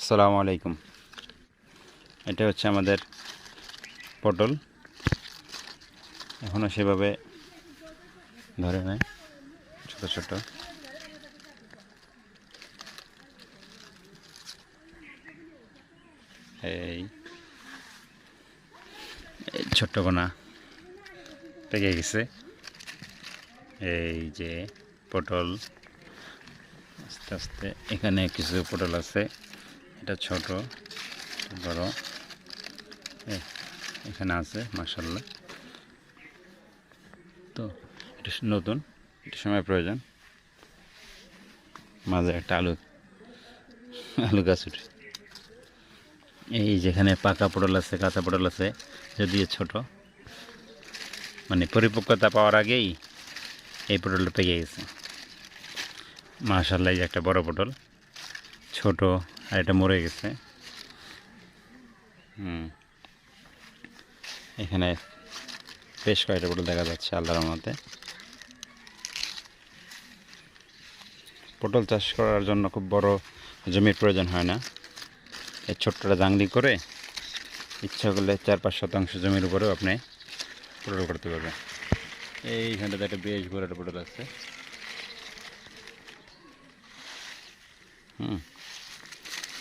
আসসালামু আলাইকুম। এটা হচ্ছে আমাদের পটল, এখনও সেভাবে ধরে নেয়, ছোট ছোট। এই ছোট্ট কোনা পেকে গেছে। এই যে পটল, আস্তে আস্তে এখানে কিছু পটল আছে, এটা ছোট বড় এখানে আছে মাশাআল্লাহ। তো এটা নতুন, এটা সময় প্রয়োজন। মাঝে একটা আলু আলু গাছ উঠে। এই যেখানে পাকা পটল আছে, কাঁচা পটল আছে, যদিও ছোট, মানে পরিপক্কতা পাওয়ার আগেই এই পটলটা পেকে গেছে। মাশাআল্লাহ, এই যে একটা বড় পটল, ছোট, আর এটা মরে গেছে। এখানে বেশ কয়েকটা পটল দেখা যাচ্ছে আল্লাহর রহমতে। পটল চাষ করার জন্য খুব বড় জমির প্রয়োজন হয় না। এই ছোট্টটা জাংলি করে ইচ্ছা করলে 4-5 শতাংশ জমির উপরেও আপনি পটল করতে পারবেন। এইখানটাতে একটা বেশ বড় একটা পটল আছে।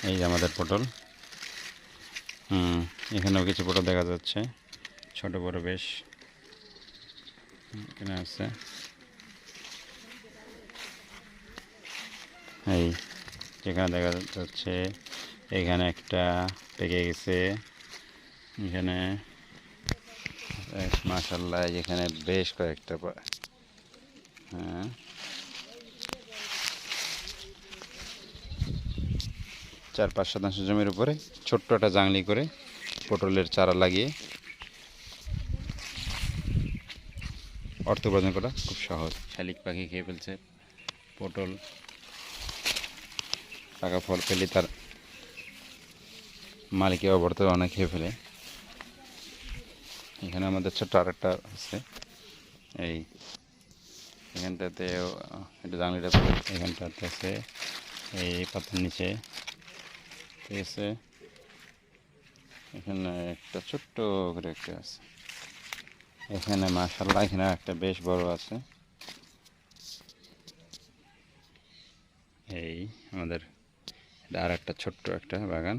এই যে আমাদের পটল। এখানেও কিছু পটল দেখা যাচ্ছে, ছোট বড় বেশ। এখানে আছে, এই যেখানে দেখা যাচ্ছে এখানে একটা পেকে গেছে। এখানে মাশাআল্লাহ, এখানে বেশ কয়েকটা, হ্যাঁ 4-5 শতাংশ জমির উপরে ছোট্ট একটা জাংলি করে পটলের চারা লাগিয়ে অর্থ উপার্জন করা খুব সহজ। শালিক পাখি খেয়ে ফেলছে পটল, পাকা ফল পেলে তার মালিকের অবর্ত অনেক খেয়ে ফেলে। এখানে আমাদের ছোট্ট আরেকটা আছে, এই এখানটাতে একটু জাংলিটা এখানটাতে আছে, এই পাতার নিচে, ঠিক আছে। এখানে একটা ছোট্ট করে একটা আছে, এখানে মাশাআল্লাহ এখানে একটা বেশ বড় আছে। এই আমাদের আর একটা ছোট্ট একটা বাগান।